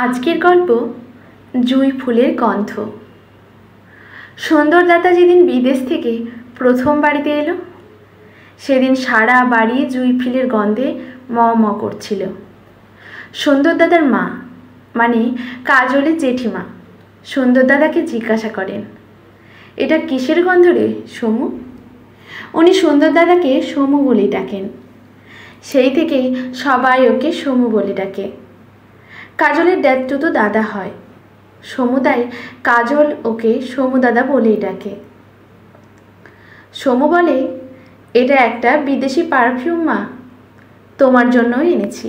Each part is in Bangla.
আজকের গল্প জুঁই ফুলের গন্ধ। সুন্দর দাদা যেদিন বিদেশ থেকে প্রথম বাড়িতে এলো সেদিন সারা বাড়ি জুঁই ফুলের গন্ধে ম ম করছিল। সুন্দর দাদার মা মানে কাজলের জেঠিমা সুন্দর দাদাকে জিজ্ঞাসা করেন, এটা কিসের গন্ধ রে সমু? উনি সুন্দর দাদাকে সমু বলেই ডাকেন। সেই থেকেই সবাই ওকে সমু বলে ডাকে। কাজলের ড্যাডটুতো দাদা হয়, সমুদাই কাজল ওকে সমু দাদা বলেই ডাকে। সমু বলে, এটা একটা বিদেশি পারফিউম মা, তোমার জন্যই এনেছি।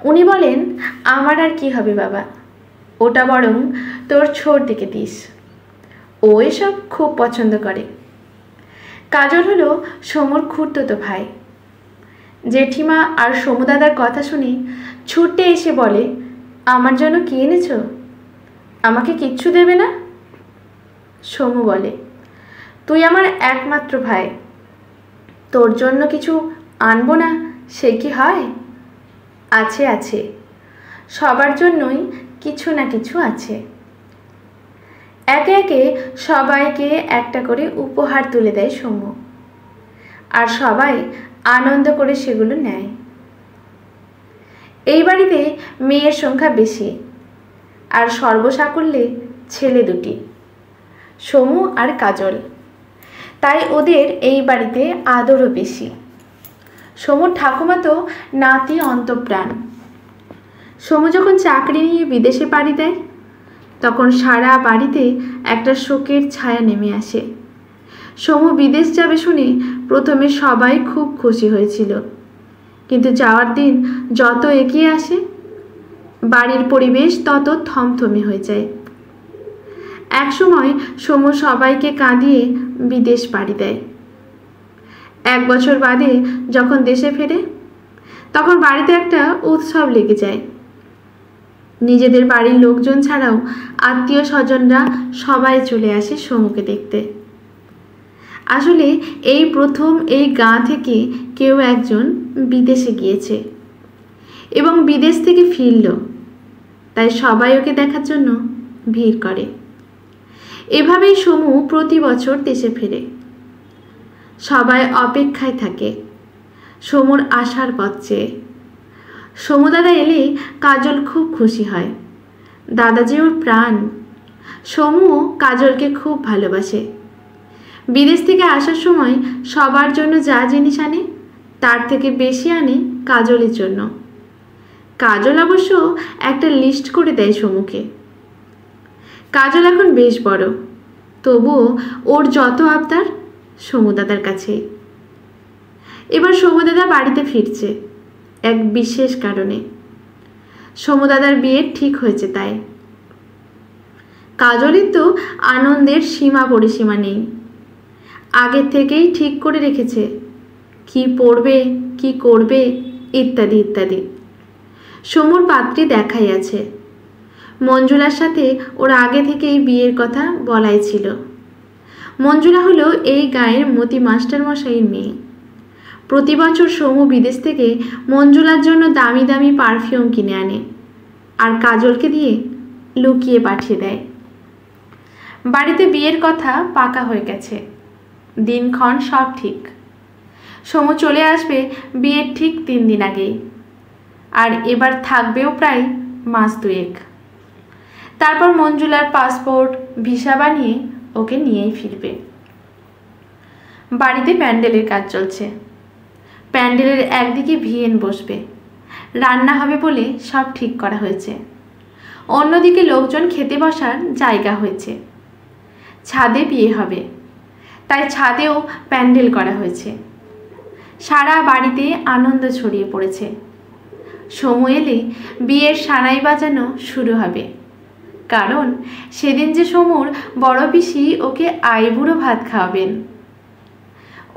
উনি বলেন, আমার আর কি হবে বাবা, ওটা বরং তোর ছোট দিকে দিস, ও এসব খুব পছন্দ করে। কাজল হলো সমুর খুড়তুতো ভাই। জেঠিমা আর সমু দাদার কথা শুনে ছুটে এসে বলে, আমার জন্য কি এনেছো? আমাকে কিচ্ছু দেবে না? সমু বলে, তুই আমার একমাত্র ভাই, তোর জন্য কিছু আনবো না সে কি হয়? আছে আছে, সবার জন্যই কিছু না কিছু আছে। একে একে সবাইকে একটা করে উপহার তুলে দেয় সমু, আর সবাই আনন্দ করে সেগুলো নেয়। এই বাড়িতে মেয়ের সংখ্যা বেশি, আর সর্বসাকুল্যে ছেলে দুটি, সমু আর কাজল, তাই ওদের এই বাড়িতে আদরও বেশি। সমুর ঠাকুমা তো নাতি অন্তঃপ্রাণ। সমু যখন চাকরি নিয়ে বিদেশে পাড়ি দেয় তখন সারা বাড়িতে একটা শোকের ছায়া নেমে আসে। সমু বিদেশ যাবে শুনে প্রথমে সবাই খুব খুশি হয়েছিল, কিন্তু যাওয়ার দিন যত এগিয়ে আসে বাড়ির পরিবেশ তত থমথমে হয়ে যায়। একসময় সমু সবাইকে কাঁদিয়ে বিদেশ পাড়ি দেয়। 1 বছর বাদে যখন দেশে ফেরে তখন বাড়িতে একটা উৎসব লেগে যায়। নিজেদের বাড়ির লোকজন ছাড়াও আত্মীয় স্বজনরা সবাই চলে আসে সমুকে দেখতে। আসলে এই প্রথম এই গাঁ থেকে কেউ একজন বিদেশে গিয়েছে এবং বিদেশ থেকে ফিরল, তাই সবাই ওকে দেখার জন্য ভিড় করে। এভাবেই সমু প্রতি বছর দেশে ফেরে। সবাই অপেক্ষায় থাকে সমুর আসার পথ চেয়ে। সমু দাদা এলে কাজল খুব খুশি হয়, দাদা যে ওর প্রাণ। সমুও কাজলকে খুব ভালোবাসে। বিদেশ থেকে আসার সময় সবার জন্য যা জিনিস আনে তার থেকে বেশি আনে কাজলের জন্য। কাজল অবশ্য একটা লিস্ট করে দেয় সমুকে। কাজল এখন বেশ বড়, তবুও ওর যত আবদার সমু দাদার কাছে। এবার সমু দাদা বাড়িতে ফিরছে এক বিশেষ কারণে। সমু দাদার বিয়ে ঠিক হয়েছে তাই। কাজলের তো আনন্দের সীমা পরিসীমা নেই। আগের থেকেই ঠিক করে রেখেছে কি পড়বে, কি করবে, ইত্যাদি ইত্যাদি। সমুর পাত্রী দেখাই আছে। মঞ্জুলার সাথে ওর আগে থেকেই বিয়ের কথা বলাই ছিল। মঞ্জুলা হলো এই গাঁয়ের মতি মাস্টার মশাইয়ের মেয়ে। প্রতি বছর সমু বিদেশ থেকে মঞ্জুলার জন্য দামি দামি পারফিউম কিনে আনে আর কাজলকে দিয়ে লুকিয়ে পাঠিয়ে দেয়। বাড়িতে বিয়ের কথা পাকা হয়ে গেছে, দিনক্ষণ সব ঠিক। সমু চলে আসবে বিয়ের ঠিক 3 দিন আগেই, আর এবার থাকবেও প্রায় মাস 2 তারপর মঞ্জুলার পাসপোর্ট ভিসা বানিয়ে ওকে নিয়েই ফিরবে। বাড়িতে প্যান্ডেলের কাজ চলছে। প্যান্ডেলের একদিকে ভিয়েন বসবে, রান্না হবে বলে সব ঠিক করা হয়েছে। অন্যদিকে লোকজন খেতে বসার জায়গা হয়েছে। ছাদে বিয়ে হবে, তাই ছাদেও প্যান্ডেল করা হয়েছে। সারা বাড়িতে আনন্দ ছড়িয়ে পড়েছে। সমু এলে বিয়ের সানাই বাজানো শুরু হবে, কারণ সেদিন যে সমুর বড় পিসি ওকে আইবুড়ো ভাত খাওয়াবেন।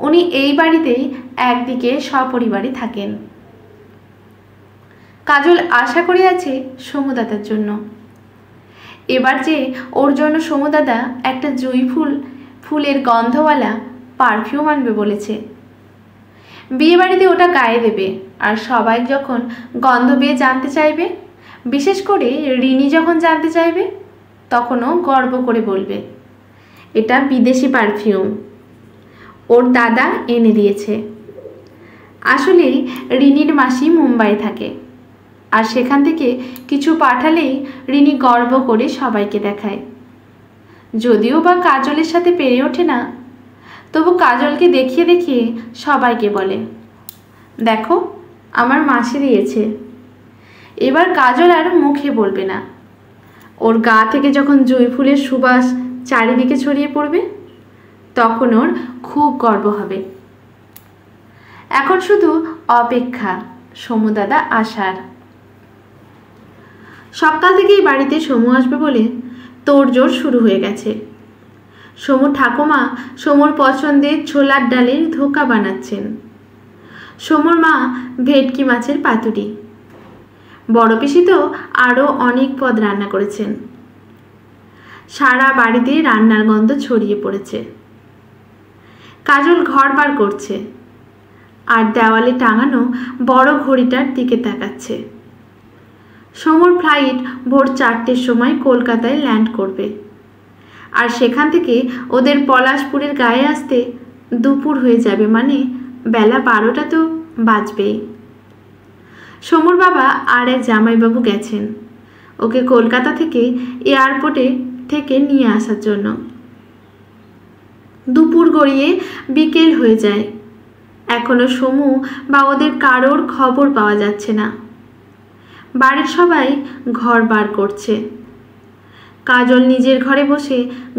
উনি এই বাড়িতেই একদিকে সপরিবারে থাকেন। কাজল আশা করে আছে সমু দাদার জন্য। এবার যে ওর জন্য সমু দাদা একটা জুঁই ফুলের গন্ধওয়ালা পারফিউম আনবে বলেছে। বিয়ে বাড়িতে ওটা গায়ে দেবে, আর সবাই যখন গন্ধ পেয়ে জানতে চাইবে বিশেষ করে রিনি যখন জানতে চাইবে তখনও গর্ব করে বলবে, এটা বিদেশি পারফিউম, ওর দাদা এনে দিয়েছে। আসলে রিনির মাসি মুম্বাই থাকে, আর সেখান থেকে কিছু পাঠালেই রিনি গর্ব করে সবাইকে দেখায়। যদিও বা কাজলের সাথে পেরে ওঠে না, তবু কাজলকে দেখিয়ে দেখিয়ে সবাইকে বলে, দেখো আমার মাসি দিয়েছে। এবার কাজল আর মুখে বলবে না। ওর গা থেকে যখন জুঁই ফুলের সুবাস চারিদিকে ছড়িয়ে পড়বে তখন ওর খুব গর্ব হবে। এখন শুধু অপেক্ষা সমু দাদা আসার। সকাল থেকেই বাড়িতে সমু আসবে বলে তোড়জোড় শুরু হয়ে গেছে। সমুর ঠাকুমা সমুর পছন্দের ছোলার ডালের ধোকা বানাচ্ছেন। সমুর মা ভেটকি মাছের পাতুরি। বড় পিসি তো আরও অনেক পদ রান্না করেছেন। সারা বাড়িতে রান্নার গন্ধ ছড়িয়ে পড়েছে। কাজল ঘর বার করছে আর দেওয়ালে টাঙানো বড় ঘড়িটার দিকে তাকাচ্ছে। সমুর ফ্লাইট ভোর 4টের সময় কলকাতায় ল্যান্ড করবে, আর সেখান থেকে ওদের পলাশপুরের গায়ে আসতে দুপুর হয়ে যাবে, মানে বেলা 12টা তো বাজবেই। সমুর বাবা আর এক জামাইবাবু গেছেন ওকে কলকাতা থেকে এয়ারপোর্টে থেকে নিয়ে আসার জন্য। দুপুর গড়িয়ে বিকেল হয়ে যায়, এখনো সমু বা ওদের কারোর খবর পাওয়া যাচ্ছে না। বাড়ির সবাই ঘর বার করছে। কাজল নিজের ঘরে বসে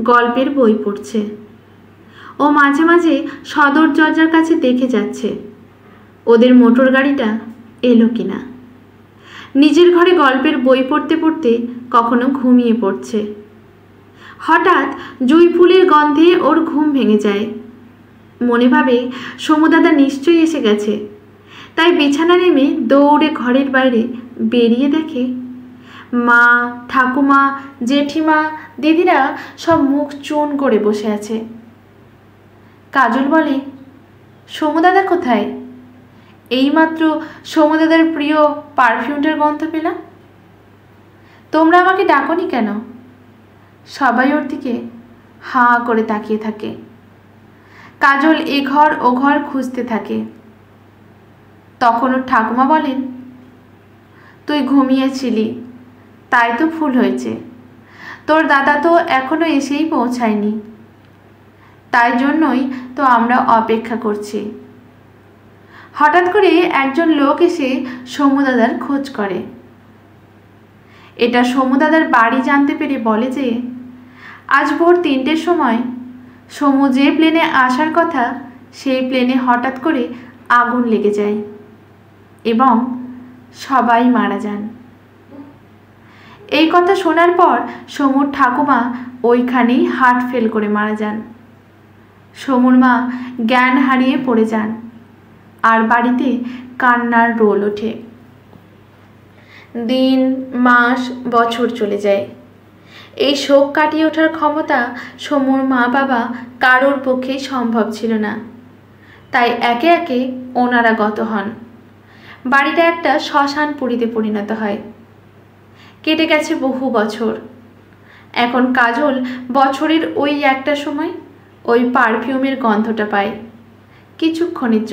গল্পের বই পড়ছে। ও মাঝে মাঝে সদর দরজার কাছে দেখে যাচ্ছে ওদের মোটর গাড়িটা এলো কিনা। নিজের ঘরে গল্পের বই পড়তে পড়তে কখনো ঘুমিয়ে পড়ছে। হঠাৎ জুঁই ফুলের গন্ধে ওর ঘুম ভেঙে যায়। মনে ভাবে সমু দাদা নিশ্চয়ই এসে গেছে, তাই বিছানা নেমে দৌড়ে ঘরের বাইরে বেরিয়ে দেখে মা, ঠাকুমা, জেঠিমা, দিদিরা সব মুখ চুন করে বসে আছে। কাজল বলে, সমু দাদা কোথায়? এইমাত্র সমু দাদার প্রিয় পারফিউমটার গন্ধ পেলাম। তোমরা আমাকে ডাকোনি কেন? সবাই ওর দিকে হাঁ করে তাকিয়ে থাকে। কাজল এ ঘর ও ঘর খুঁজতে থাকে। তখন ওর ঠাকুমা বলেন, তুই ঘুমিয়েছিলি, তাই তো ফুল হয়েছে। তোর দাদা তো এখনো এসেই পৌঁছায়নি, তাই জন্যই তো আমরা অপেক্ষা করছি। হঠাৎ করে একজন লোক এসে সমু দাদার খোঁজ করে। এটা সমু দাদার বাড়ি জানতে পেরে বলে যে আজ ভোর 3টের সময় সমু যে প্লেনে আসার কথা সেই প্লেনে হঠাৎ করে আগুন লেগে যায় এবং সবাই মারা যান। এই কথা শোনার পর সমুর ঠাকুমা ওইখানেই হার্ট ফেল করে মারা যান। সমুর মা জ্ঞান হারিয়ে পড়ে যান আর বাড়িতে কান্নার রোল ওঠে। দিন, মাস, বছর চলে যায়। এই শোক কাটিয়ে ওঠার ক্ষমতা সমুর মা বাবা কারোর পক্ষেই সম্ভব ছিল না, তাই একে একে ওনারা গত হন। বাড়িটা একটা শ্মশান পুরীতে পরিণত হয়। কেটে গেছে বহু বছর। এখন কাজল বছরের ওই একটা সময় ওই পারফিউমের গন্ধটা পায় কিছুক্ষণের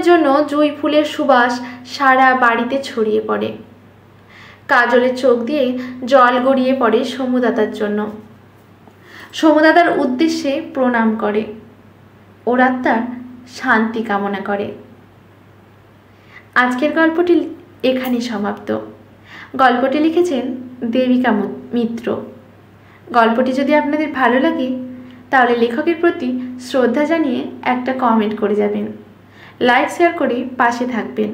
জন্য জুঁই ফুলের সুবাস সারা বাড়িতে ছড়িয়ে পড়ে। কাজলের চোখ দিয়ে জল গড়িয়ে পড়ে সমু দাদার জন্য। সমু দাদার উদ্দেশ্যে প্রণাম করে, ওর আত্মার শান্তি কামনা করে। আজকের গল্পটি এখানেই সমাপ্ত। গল্পটি লিখেছেন দেবিকা মিত্র। গল্পটি যদি আপনাদের ভালো লাগে তাহলে লেখকের প্রতি শ্রদ্ধা জানিয়ে একটা কমেন্ট করে যাবেন, লাইক শেয়ার করে পাশে থাকবেন।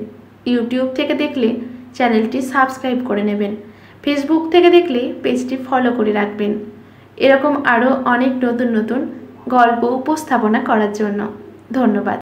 ইউটিউব থেকে দেখলে চ্যানেলটি সাবস্ক্রাইব করে নেবেন, ফেসবুক থেকে দেখলে পেজটি ফলো করে রাখবেন, এরকম আরও অনেক নতুন নতুন গল্প উপস্থাপনা করার জন্য। ধন্যবাদ।